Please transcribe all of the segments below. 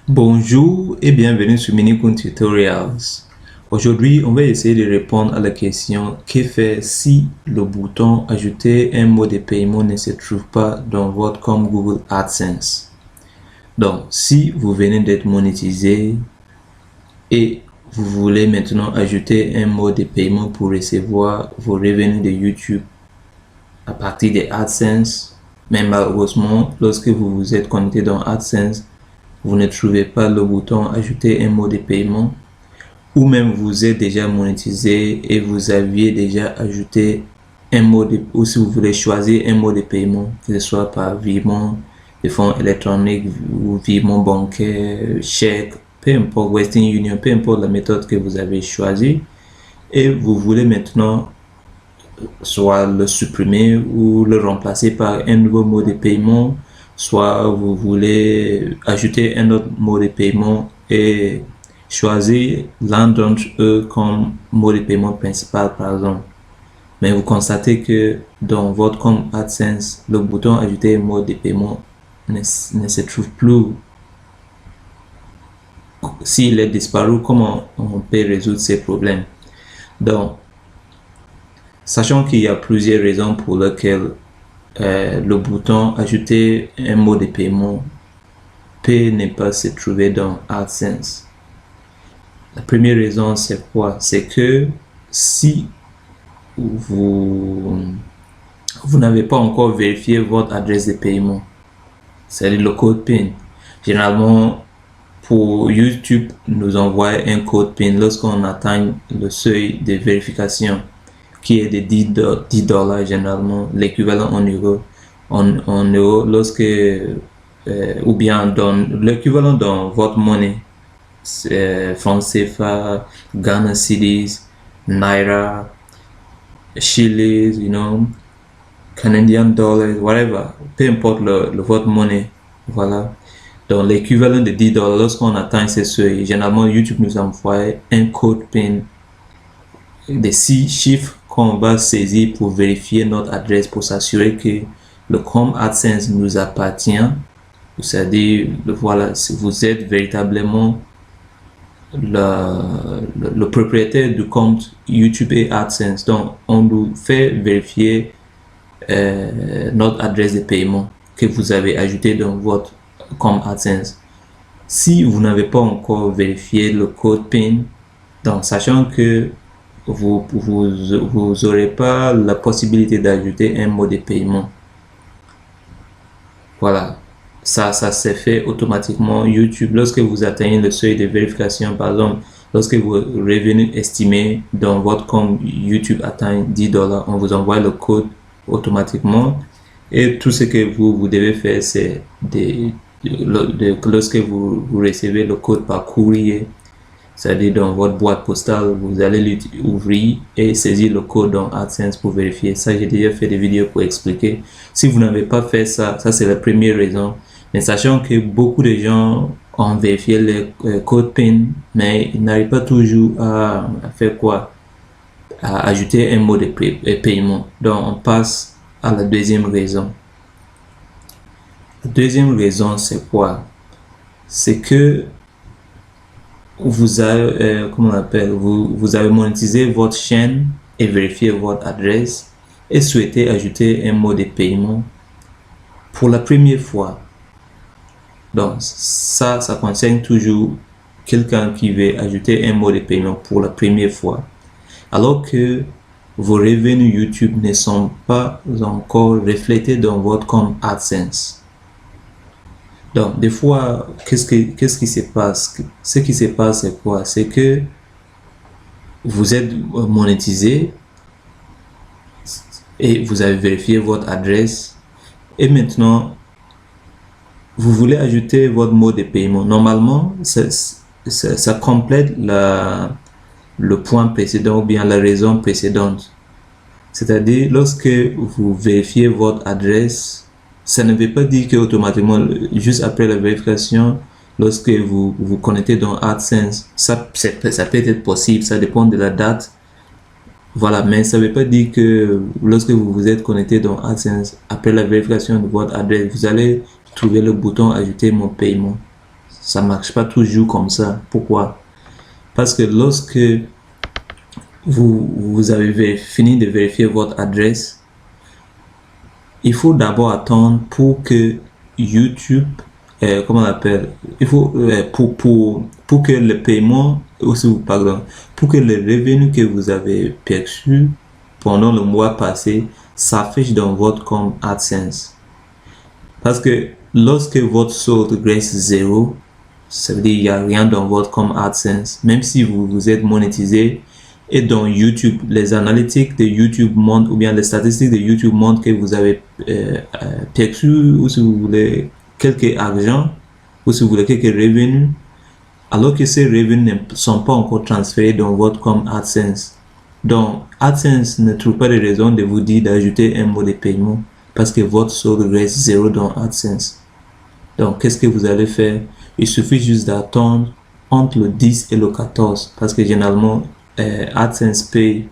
Bonjour et bienvenue sur Minikun Tutorials. Aujourd'hui, on va essayer de répondre à la question que faire si le bouton ajouter un mot de paiement ne se trouve pas dans votre compte Google AdSense. Donc, si vous venez d'être monétisé et vous voulez maintenant ajouter un mot de paiement pour recevoir vos revenus de YouTube à partir de AdSense, mais malheureusement, lorsque vous vous êtes connecté dans AdSense, vous ne trouvez pas le bouton ajouter un mot de paiement, ou même vous êtes déjà monétisé et vous aviez déjà ajouté un mot de, ou si vous voulez choisir un mot de paiement, que ce soit par virement de fonds électroniques ou virement bancaire, chèque, peu importe, Western Union, peu importe la méthode que vous avez choisie, et vous voulez maintenant soit le supprimer ou le remplacer par un nouveau mot de paiement, soit vous voulez ajouter un autre mot de paiement et choisir l'un d'entre eux comme mot de paiement principal par exemple. Mais vous constatez que dans votre compte AdSense, le bouton ajouter un mot de paiement ne se trouve plus. S'il est disparu, comment on peut résoudre ces problèmes? Donc, sachant qu'il y a plusieurs raisons pour lesquelles le bouton ajouter un mot de paiement peut ne pas se trouver dans AdSense. La première raison, c'est quoi? C'est que si vous n'avez pas encore vérifié votre adresse de paiement, c'est-à-dire le code PIN. Généralement, pour YouTube, nous envoie un code PIN lorsqu'on atteint le seuil de vérification, qui est de 10 dollars généralement, l'équivalent en euros. En euros, lorsque, ou bien dans l'équivalent dans votre monnaie, franc CFA, Ghana cedis, Naira, Chilis, Canadian dollars, whatever, peu importe votre monnaie, voilà. Donc l'équivalent de 10 dollars, lorsqu'on atteint ces seuils, généralement YouTube nous envoie un code PIN de 6 chiffres qu'on va saisir pour vérifier notre adresse, pour s'assurer que le compte AdSense nous appartient. C'est-à-dire, voilà, si vous êtes véritablement le propriétaire du compte YouTube et AdSense. Donc, on nous fait vérifier notre adresse de paiement que vous avez ajouté dans votre compte AdSense. Si vous n'avez pas encore vérifié le code PIN, donc sachant que vous n'aurez pas la possibilité d'ajouter un mot de paiement. Voilà, ça se fait automatiquement. YouTube, lorsque vous atteignez le seuil de vérification, par exemple, lorsque vos revenus estimés dans votre compte YouTube atteint 10 dollars, on vous envoie le code automatiquement. Et tout ce que vous devez faire, c'est lorsque vous recevez le code par courrier, c'est-à-dire dans votre boîte postale, vous allez l'ouvrir et saisir le code dans AdSense pour vérifier. Ça, j'ai déjà fait des vidéos pour expliquer. Si vous n'avez pas fait ça, ça c'est la première raison. Mais sachant que beaucoup de gens ont vérifié le code PIN, mais ils n'arrivent pas toujours à faire quoi? À ajouter un mot de paiement. Donc, on passe à la deuxième raison. La deuxième raison, c'est quoi? C'est que vous avez, vous avez monétisé votre chaîne et vérifié votre adresse et souhaitez ajouter un mot de paiement pour la première fois. Donc, ça concerne toujours quelqu'un qui veut ajouter un mot de paiement pour la première fois. Alors que vos revenus YouTube ne sont pas encore reflétés dans votre compte AdSense. Donc, des fois, qu'est-ce qui se passe? Ce qui se passe, c'est quoi? C'est que vous êtes monétisé et vous avez vérifié votre adresse et maintenant, vous voulez ajouter votre mot de paiement. Normalement, ça complète le point précédent ou bien la raison précédente. C'est-à-dire, lorsque vous vérifiez votre adresse, ça ne veut pas dire que automatiquement, juste après la vérification, lorsque vous vous connectez dans AdSense, ça peut être possible, ça dépend de la date. Voilà, mais ça ne veut pas dire que lorsque vous vous êtes connecté dans AdSense, après la vérification de votre adresse, vous allez trouver le bouton ajouter mon paiement. ça marche pas toujours comme ça. Pourquoi? Parce que lorsque vous avez fini de vérifier votre adresse, il faut d'abord attendre pour que YouTube, comment on appelle, il faut pour que le paiement, pardon, pour que le revenu que vous avez perçu pendant le mois passé s'affiche dans votre compte AdSense. Parce que lorsque votre solde reste zéro, ça veut dire qu'il n'y a rien dans votre compte AdSense, même si vous êtes monétisé. Et dans YouTube, les analytiques de YouTube montrent, ou bien les statistiques de YouTube montrent que vous avez perçu, ou si vous voulez, quelques argent, ou si vous voulez, quelques revenus, alors que ces revenus ne sont pas encore transférés dans votre compte AdSense. Donc, AdSense ne trouve pas de raison de vous dire d'ajouter un mot de paiement, parce que votre solde reste zéro dans AdSense. Donc, qu'est-ce que vous allez faire? Il suffit juste d'attendre entre le 10 et le 14, parce que généralement, AdSense paye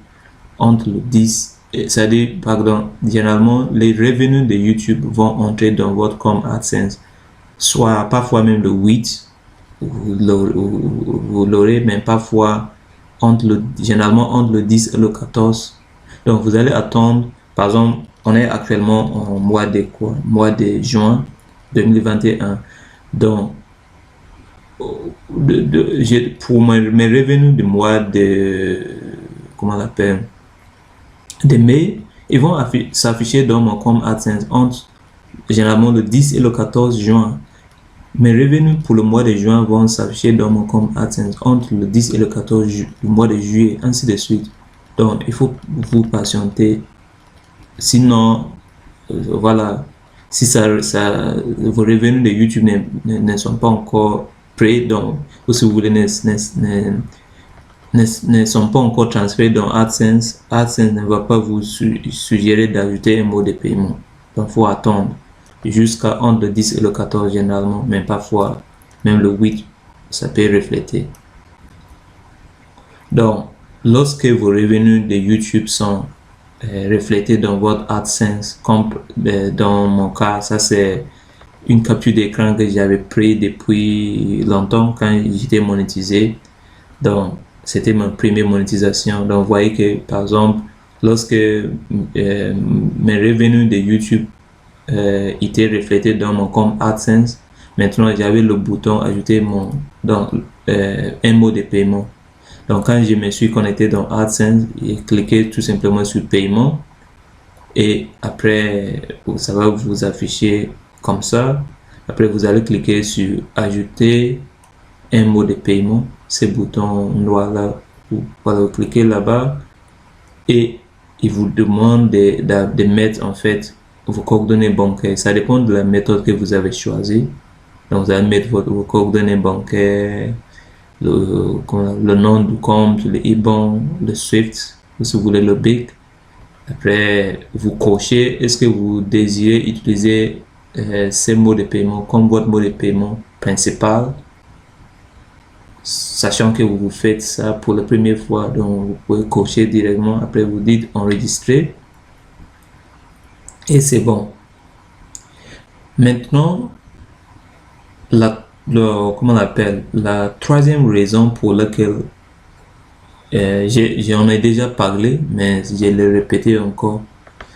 entre le 10, c'est-à-dire, pardon, généralement, les revenus de YouTube vont entrer dans votre compte AdSense, soit parfois même le 8, vous l'aurez, mais parfois, généralement entre le 10 et le 14. Donc, vous allez attendre, par exemple, on est actuellement en mois de juin 2021. Donc, pour mes revenus du mois de, comment on l'appelle, de mai, ils vont s'afficher dans mon compte AdSense entre généralement le 10 et le 14 juin. Mes revenus pour le mois de juin vont s'afficher dans mon compte AdSense entre le 10 et le 14 du mois de juillet, ainsi de suite. Donc, il faut vous patienter. Sinon, voilà, si vos revenus de YouTube ne sont pas encore prêts, donc, ou si vous voulez, ne sont pas encore transférés dans AdSense, AdSense ne va pas vous suggérer d'ajouter un mot de paiement. Donc, il faut attendre jusqu'à entre le 10 et le 14 généralement, mais parfois, même le 8, ça peut refléter. Donc, lorsque vos revenus de YouTube sont reflétés dans votre AdSense, comme dans mon cas, ça c'est une capture d'écran que j'avais pris depuis longtemps quand j'étais monétisé. Donc, c'était ma première monétisation. Donc, vous voyez que, par exemple, lorsque mes revenus de YouTube étaient reflétés dans mon compte AdSense, maintenant, j'avais le bouton ajouter un mot de paiement. Donc, quand je me suis connecté dans AdSense, j'ai cliqué tout simplement sur paiement. Et après, ça va vous afficher comme ça. Après, vous allez cliquer sur ajouter un mot de paiement. Ce bouton noir là, vous cliquez là-bas. Et il vous demande de mettre en fait vos coordonnées bancaires. Ça dépend de la méthode que vous avez choisie. Donc, vous allez mettre vos coordonnées bancaires, le nom du compte, le IBAN, le SWIFT, ou si vous voulez le BIC. Après, vous cochez est-ce que vous désirez utiliser ces mots de paiement comme votre mot de paiement principal, sachant que vous faites ça pour la première fois. Donc, vous pouvez cocher directement. Après, vous dites enregistrer et c'est bon. Maintenant, comment on appelle, la troisième raison pour laquelle j'en ai déjà parlé, mais je l'ai répété encore,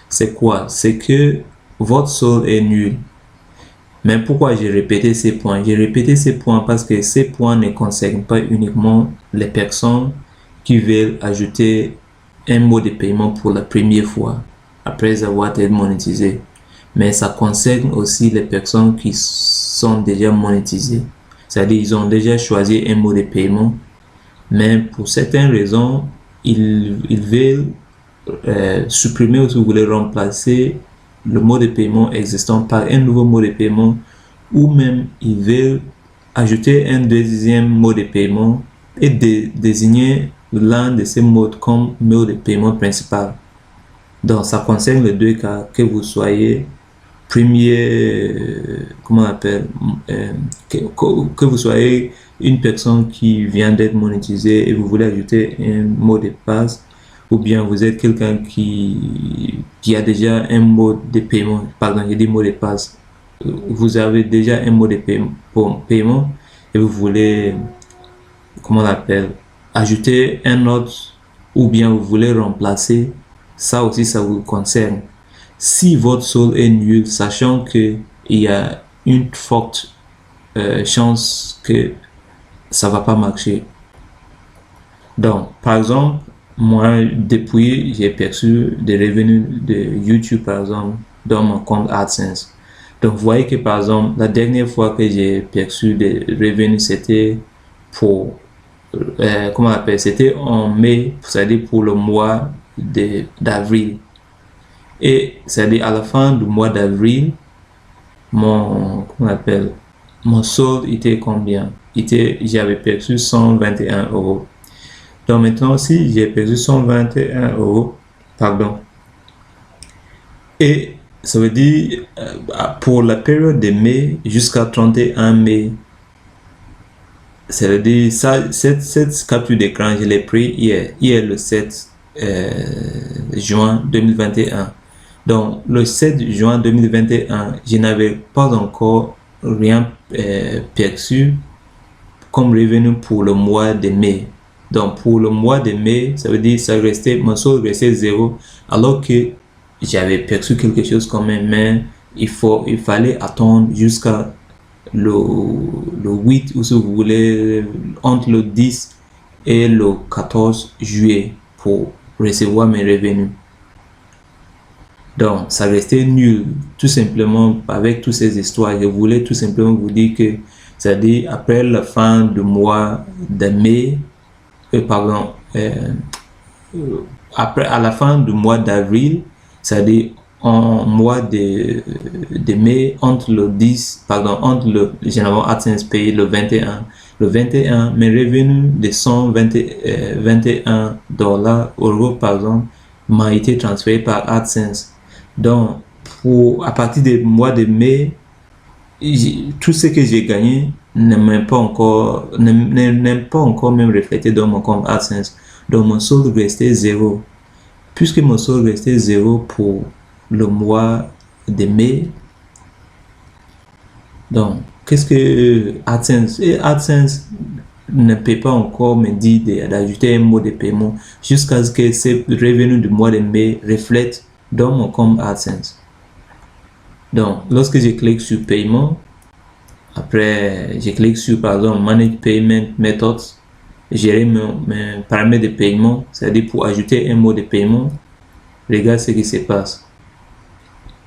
c'est quoi? C'est que votre solde est nul. Mais pourquoi j'ai répété ces points? J'ai répété ces points parce que ces points ne concernent pas uniquement les personnes qui veulent ajouter un mot de paiement pour la première fois après avoir été monétisé, mais ça concerne aussi les personnes qui sont déjà monétisées. C'est-à-dire ils ont déjà choisi un mot de paiement, mais pour certaines raisons, ils veulent supprimer ou si vous voulez remplacer le mot de paiement existant par un nouveau mot de paiement, ou même ils veulent ajouter un deuxième mot de paiement et désigner l'un de ces mots comme mot de paiement principal. Donc ça concerne les deux cas, que vous soyez comment on appelle, que vous soyez une personne qui vient d'être monétisée et vous voulez ajouter un mot de passe, ou bien vous êtes quelqu'un qui a déjà un mot de paiement, pardon, j'ai dit mot de passe, vous avez déjà un mot de paiement et vous voulez, comment on l'appelle, ajouter un autre, ou bien vous voulez remplacer, ça aussi, ça vous concerne. Si votre solde est nul, sachant que il y a une forte chance que ça va pas marcher. Donc, par exemple, moi, depuis, j'ai perçu des revenus de YouTube, par exemple, dans mon compte AdSense. Donc, vous voyez que, par exemple, la dernière fois que j'ai perçu des revenus, c'était pour, comment on appelle, c'était en mai, c'est-à-dire pour le mois d'avril. Et c'est-à-dire à la fin du mois d'avril, mon, comment on appelle, mon solde était combien? J'avais perçu 121 euros. Donc maintenant, si j'ai perdu 121 euros, pardon, et ça veut dire pour la période de mai jusqu'à 31 mai, ça veut dire ça, cette capture d'écran, je l'ai pris hier le 7 juin 2021. Donc le 7 juin 2021, je n'avais pas encore rien perçu comme revenu pour le mois de mai. Donc pour le mois de mai, ça veut dire ça restait, mon solde restait zéro, alors que j'avais perçu quelque chose quand même, mais il fallait attendre jusqu'à le 8, ou si vous voulez, entre le 10 et le 14 juillet pour recevoir mes revenus. Donc ça restait nul, tout simplement avec toutes ces histoires. Je voulais tout simplement vous dire que, c'est-à-dire après la fin du mois de mai, pardon, après, à la fin du mois d'avril, c'est-à-dire en mois de mai, entre le 10, pardon, entre le, généralement AdSense payé le 21, mes revenus de 121 euros, par exemple, m'a été transféré par AdSense. Donc, à partir du mois de mai, tout ce que j'ai gagné n'est pas encore même reflété dans mon compte AdSense. Donc mon solde restait zéro. Puisque mon solde restait zéro pour le mois de mai, donc qu'est-ce que AdSense ne peut pas encore me dire d'ajouter un mot de paiement jusqu'à ce que ces revenus du mois de mai reflètent dans mon compte AdSense. Donc lorsque je clique sur paiement, après je clique sur par exemple Manage Payment Methods, gérer mes paramètres de paiement, c'est-à-dire pour ajouter un mot de paiement, regarde ce qui se passe.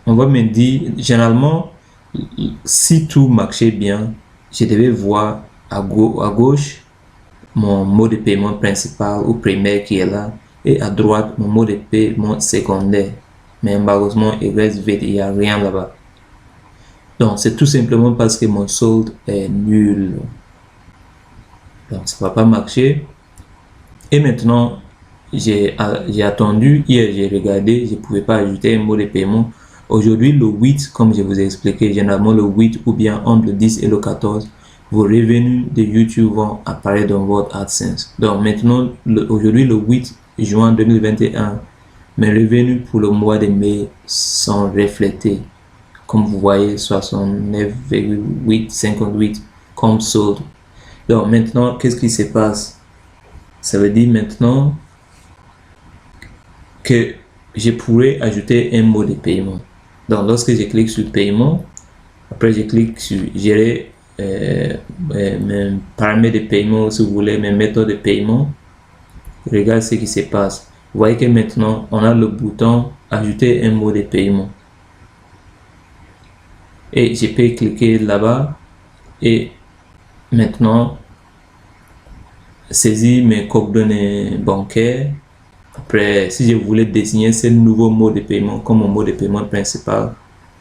On va me dire, généralement, si tout marchait bien, je devais voir à gauche mon mot de paiement principal ou primaire qui est là, et à droite mon mot de paiement secondaire. Mais malheureusement, il reste vide, il n'y a rien là-bas. Donc, c'est tout simplement parce que mon solde est nul. Donc, ça ne va pas marcher. Et maintenant, j'ai attendu. Hier, j'ai regardé. Je ne pouvais pas ajouter un mot de paiement. Aujourd'hui, le 8, comme je vous ai expliqué, généralement le 8 ou bien entre le 10 et le 14, vos revenus de YouTube vont apparaître dans votre AdSense. Donc, maintenant, aujourd'hui, le 8 juin 2021, mes revenus pour le mois de mai sont reflétés. Comme vous voyez, 69,858 comme solde. Donc maintenant, qu'est-ce qui se passe? Ça veut dire maintenant que je pourrais ajouter un mot de paiement. Donc lorsque je clique sur paiement, après je clique sur gérer mes paramètres de paiement, si vous voulez, mes méthodes de paiement. Regarde ce qui se passe. Vous voyez que maintenant, on a le bouton ajouter un mot de paiement. Et je peux cliquer là-bas et maintenant saisir mes coordonnées bancaires. Après, si je voulais désigner ce nouveau mot de paiement comme mon mot de paiement principal,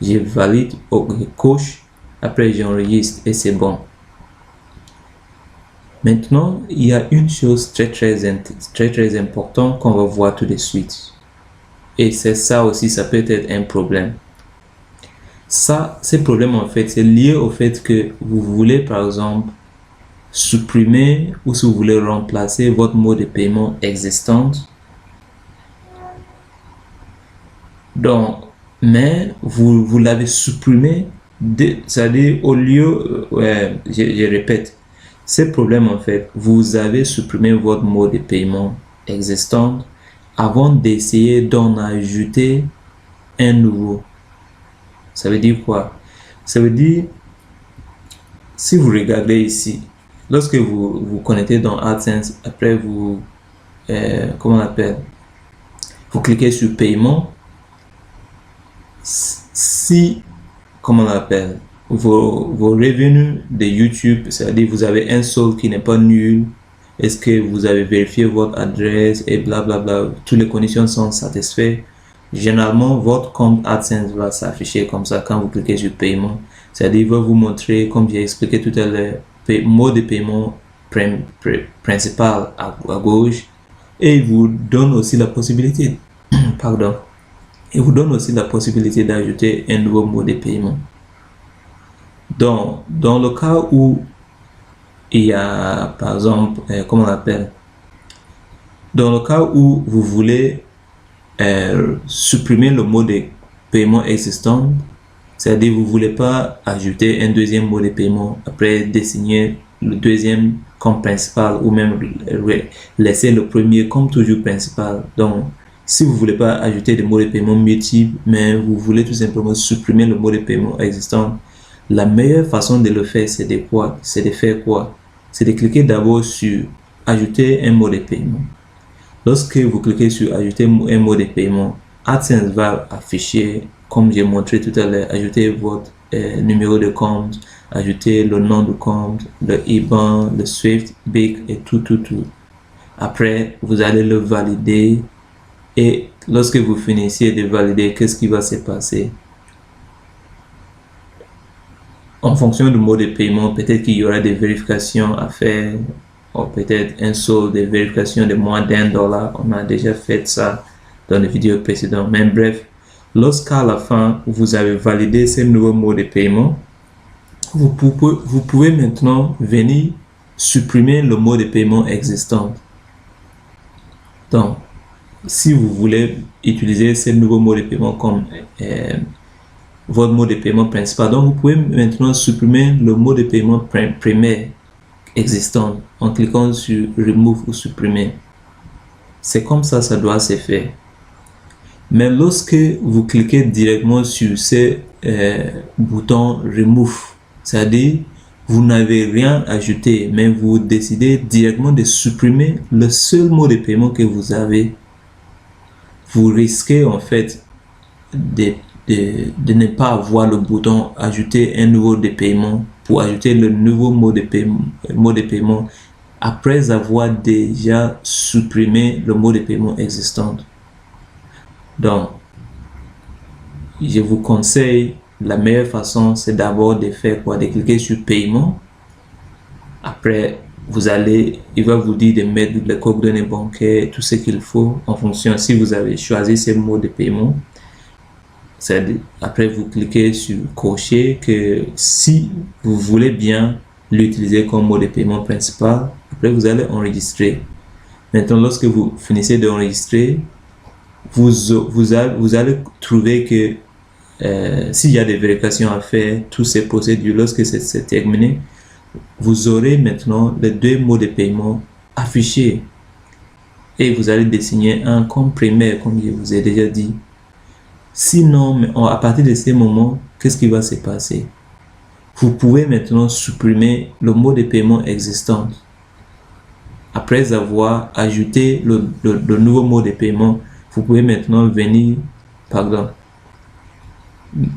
je valide, coche, après j'enregistre et c'est bon. Maintenant, il y a une chose très importante qu'on va voir tout de suite. Et c'est ça aussi, ça peut être un problème. Ce problème en fait, c'est lié au fait que vous voulez par exemple supprimer ou si vous voulez remplacer votre mot de paiement existant. Donc, mais vous l'avez supprimé, c'est-à-dire au lieu, je répète, Ces problèmes, en fait, vous avez supprimé votre mode de paiement existant avant d'essayer d'en ajouter un nouveau. Ça veut dire quoi? Ça veut dire, si vous regardez ici, lorsque vous vous connectez dans AdSense, après vous, comment on appelle? Vous cliquez sur paiement. Si, comment on appelle? Vos revenus de YouTube, c'est-à-dire vous avez un solde qui n'est pas nul, est-ce que vous avez vérifié votre adresse et blablabla, toutes les conditions sont satisfaites, généralement votre compte AdSense va s'afficher comme ça quand vous cliquez sur paiement. C'est-à-dire il va vous montrer, comme j'ai expliqué tout à l'heure, mode de paiement principal à gauche, et il vous donne aussi la possibilité pardon, il vous donne aussi la possibilité d'ajouter un nouveau mode de paiement. Donc, dans le cas où il y a, par exemple, comment on appelle, dans le cas où vous voulez supprimer le mode de paiement existant, c'est-à-dire vous ne voulez pas ajouter un deuxième mode de paiement après désigner le deuxième comme principal ou même laisser le premier comme toujours principal. Donc, si vous ne voulez pas ajouter des modes de paiement multiples, mais vous voulez tout simplement supprimer le mode de paiement existant, la meilleure façon de le faire, c'est de quoi? C'est de faire quoi? C'est de cliquer d'abord sur ajouter un mode de paiement. Lorsque vous cliquez sur ajouter un mode de paiement, AdSense va afficher, comme j'ai montré tout à l'heure, ajouter votre numéro de compte, ajouter le nom du compte, le IBAN, le Swift, BIC et tout. Après, vous allez le valider et lorsque vous finissez de valider, qu'est-ce qui va se passer? En fonction du mode de paiement, peut-être qu'il y aura des vérifications à faire, ou peut-être un solde de vérification de moins d'$1. On a déjà fait ça dans les vidéos précédentes. Mais bref, lorsqu'à la fin, vous avez validé ce nouveau mode de paiement, vous pouvez maintenant venir supprimer le mode de paiement existant. Donc, si vous voulez utiliser ce nouveau mode de paiement comme votre mode de paiement principal, donc vous pouvez maintenant supprimer le mode de paiement primaire existant en cliquant sur remove ou supprimer. C'est comme ça doit se faire. Mais lorsque vous cliquez directement sur ce bouton remove, c'est-à-dire vous n'avez rien ajouté, mais vous décidez directement de supprimer le seul mode de paiement que vous avez, vous risquez en fait de ne pas avoir le bouton ajouter un nouveau de paiement pour ajouter le nouveau mode de paiement après avoir déjà supprimé le mode de paiement existant. Donc, je vous conseille, la meilleure façon, c'est d'abord de faire quoi? De cliquer sur paiement. Après, il va vous dire de mettre les coordonnées bancaires, tout ce qu'il faut en fonction si vous avez choisi ce mode de paiement. Après, vous cliquez sur cocher que si vous voulez bien l'utiliser comme mode de paiement principal, après vous allez enregistrer. Maintenant, lorsque vous finissez d'enregistrer, vous allez trouver que s'il y a des vérifications à faire, toutes ces procédures, lorsque c'est terminé, vous aurez maintenant les deux modes de paiement affichés et vous allez désigner un comme primaire, comme je vous ai déjà dit. Sinon, à partir de ce moment, qu'est-ce qui va se passer? Vous pouvez maintenant supprimer le mode de paiement existant. Après avoir ajouté le nouveau mode de paiement, vous pouvez maintenant venir,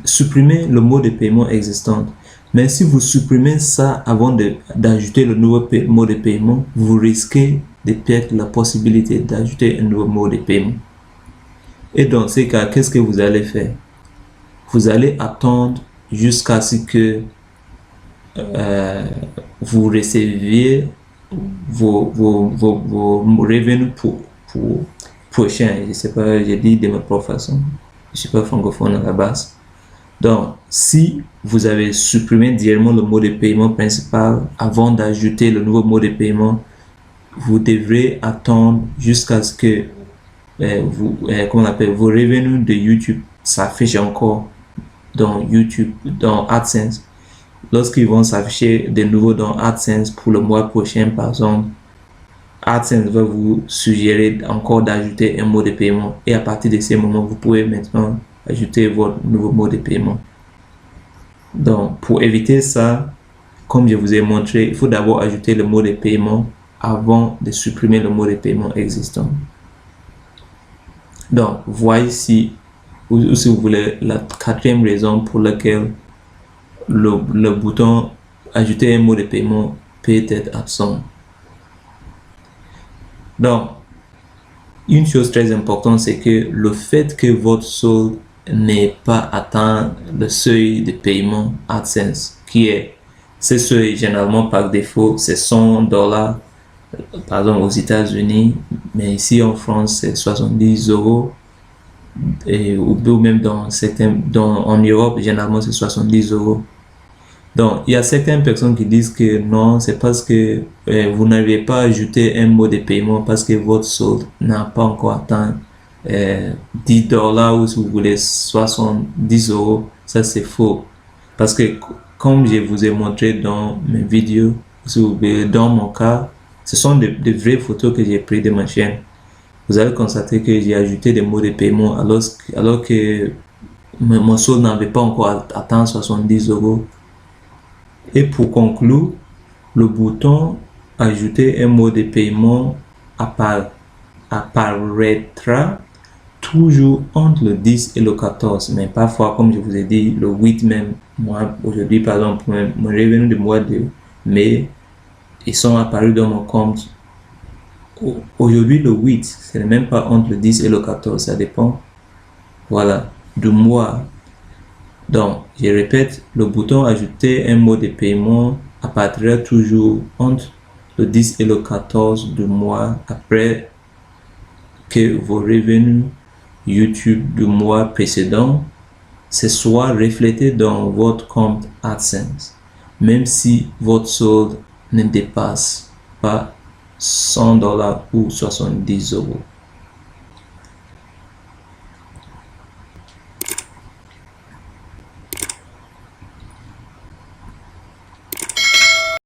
supprimer le mode de paiement existant. Mais si vous supprimez ça avant d'ajouter le nouveau mode de paiement, vous risquez de perdre la possibilité d'ajouter un nouveau mode de paiement. Et dans ces cas, qu'est-ce que vous allez faire? Vous allez attendre jusqu'à ce que vous receviez vos revenus prochains. Je ne sais pas, j'ai dit de ma propre façon. Je ne suis pas francophone à la base. Donc, si vous avez supprimé directement le mode de paiement principal avant d'ajouter le nouveau mode de paiement, vous devrez attendre jusqu'à ce que vos revenus de YouTube s'affichent encore dans YouTube, dans AdSense. lorsqu'ils vont s'afficher de nouveau dans AdSense pour le mois prochain, par exemple, AdSense va vous suggérer encore d'ajouter un mot de paiement. Et à partir de ce moment, vous pouvez maintenant ajouter votre nouveau mot de paiement. Donc, pour éviter ça, comme je vous ai montré, il faut d'abord ajouter le mot de paiement avant de supprimer le mot de paiement existant. Donc, voyez ici, ou si vous voulez, la quatrième raison pour laquelle le bouton ajouter un mot de paiement peut être absent. Donc, une chose très importante, c'est que le fait que votre solde n'ait pas atteint le seuil de paiement AdSense, qui est ce seuil généralement par défaut, c'est $100, par exemple aux États-Unis, mais ici en France, c'est 70 €. Ou même en Europe, généralement c'est 70 €. Donc, il y a certaines personnes qui disent que non, c'est parce que vous n'avez pas ajouté un mot de paiement parce que votre solde n'a pas encore atteint $10 ou si vous voulez 70 €. Ça, c'est faux. Parce que, comme je vous ai montré dans mes vidéos, si vous voulez, dans mon cas, ce sont de vraies photos que j'ai prises de ma chaîne. Vous allez constater que j'ai ajouté des mots de paiement alors que mon solde n'avait pas encore atteint 70 €. Et pour conclure, le bouton ajouter un mot de paiement apparaîtra toujours entre le 10 et le 14, mais parfois, comme je vous ai dit, le 8 même. Moi, aujourd'hui, par exemple, mon revenu du mois de mai, ils sont apparus dans mon compte. Aujourd'hui, le 8, ce n'est même pas entre le 10 et le 14, ça dépend, voilà, du mois. Donc, je répète, le bouton ajouter un mot de paiement apparaîtra toujours entre le 10 et le 14 du mois après que vos revenus YouTube du mois précédent se soient reflétés dans votre compte AdSense, même si votre solde ne dépasse pas $100 ou 70 €.